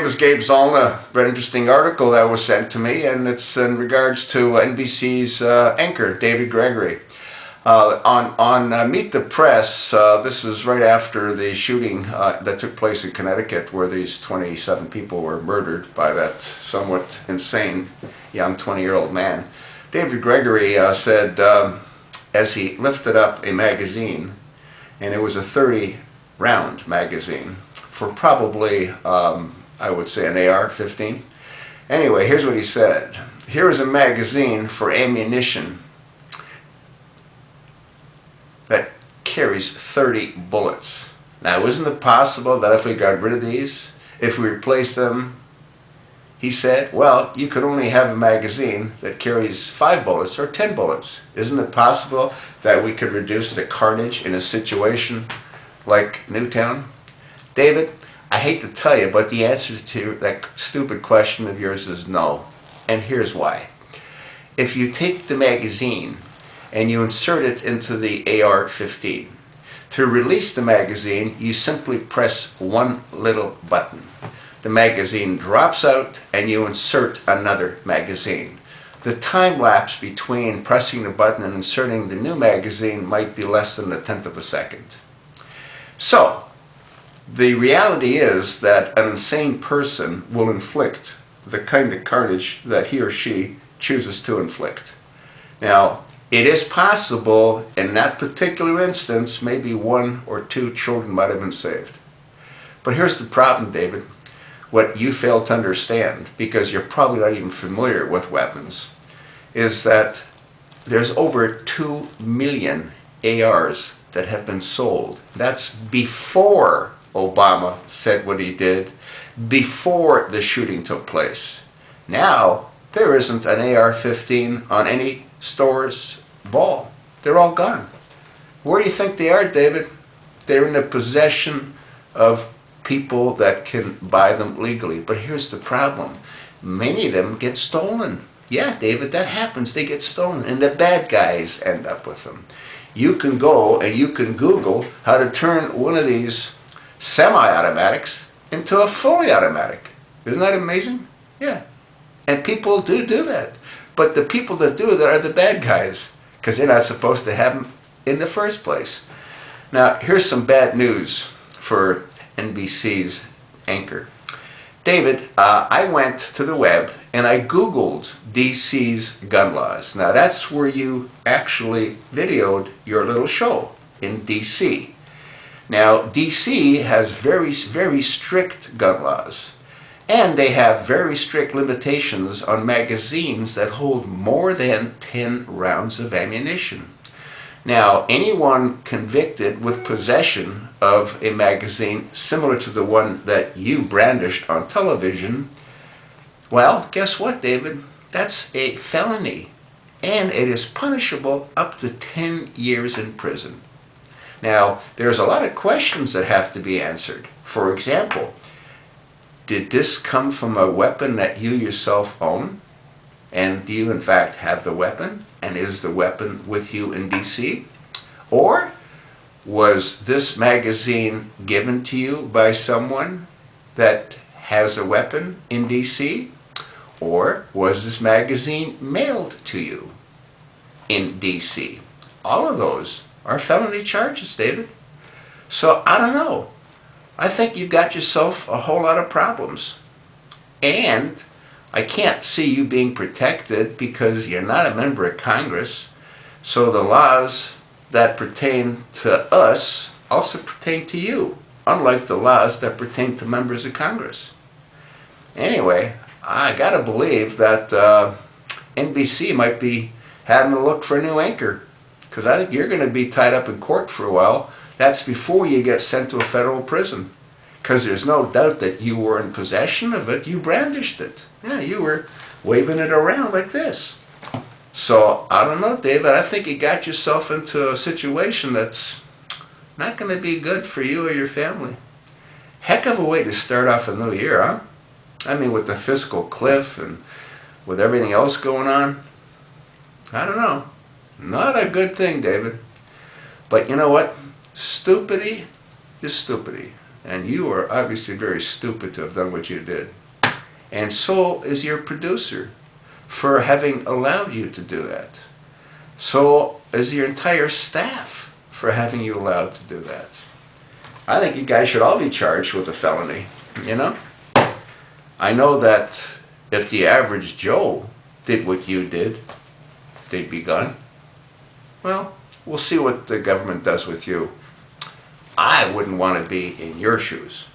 name is Gabe Zollner. Very interesting article that was sent to me, and it's in regards to NBC's anchor, David Gregory. On Meet the Press, this is right after the shooting that took place in Connecticut, where these 27 people were murdered by that somewhat insane young 20-year-old man. David Gregory said, as he lifted up a magazine, and it was a 30-round magazine, for probably, I would say, an AR-15. Anyway, here's what he said. Here is a magazine for ammunition that carries 30 bullets. Now, isn't it possible that if we got rid of these, if we replaced them, he said, well, you could only have a magazine that carries 5 bullets or 10 bullets. Isn't it possible that we could reduce the carnage in a situation like Newtown? David, I hate to tell you, but the answer to that stupid question of yours is no. And here's why. If you take the magazine and you insert it into the AR-15, to release the magazine, you simply press one little button. The magazine drops out and you insert another magazine. The time lapse between pressing the button and inserting the new magazine might be less than 1/10 of a second. So, the reality is that an insane person will inflict the kind of carnage that he or she chooses to inflict. Now, it is possible in that particular instance, maybe 1 or 2 children might have been saved. But here's the problem, David. What you fail to understand, because you're probably not even familiar with weapons, is that there's over 2 million ARs that have been sold. That's before Obama said what he did, before the shooting took place. Now, there isn't an AR-15 on any store's wall. They're all gone. Where do you think they are, David? They're in the possession of people that can buy them legally. But here's the problem. Many of them get stolen. Yeah, David, that happens. They get stolen, and the bad guys end up with them. You can go and you can Google how to turn one of these semi-automatics into a fully automatic. Isn't that amazing? Yeah. And people do that. But the people that do that are the bad guys, because they're not supposed to have them in the first place. Now, here's some bad news for NBC's anchor. David, I went to the web and I Googled DC's gun laws. Now, that's where you actually videoed your little show, in DC. Now, DC has very, very strict gun laws, and they have very strict limitations on magazines that hold more than 10 rounds of ammunition. Now, anyone convicted with possession of a magazine similar to the one that you brandished on television, well, guess what, David? That's a felony, and it is punishable up to 10 years in prison. Now, there's a lot of questions that have to be answered. For example, did this come from a weapon that you yourself own? And do you in fact have the weapon? And is the weapon with you in DC? Or was this magazine given to you by someone that has a weapon in DC? Or was this magazine mailed to you in DC? All of those are felony charges, David. So, I don't know. I think you've got yourself a whole lot of problems. And I can't see you being protected because you're not a member of Congress. So the laws that pertain to us also pertain to you, unlike the laws that pertain to members of Congress. Anyway, I gotta believe that NBC might be having a look for a new anchor, because I think you're going to be tied up in court for a while. That's before you get sent to a federal prison, because there's no doubt that you were in possession of it. You brandished it. Yeah, you were waving it around like this. So, I don't know, David. I think you got yourself into a situation that's not going to be good for you or your family. Heck of a way to start off a new year, huh? I mean, with the fiscal cliff and with everything else going on. I don't know. Not a good thing, David. But you know what? Stupidity is stupidity. And you are obviously very stupid to have done what you did. And so is your producer for having allowed you to do that. So is your entire staff for having you allowed to do that. I think you guys should all be charged with a felony, you know? I know that if the average Joe did what you did, they'd be gone. Well, we'll see what the government does with you. I wouldn't want to be in your shoes.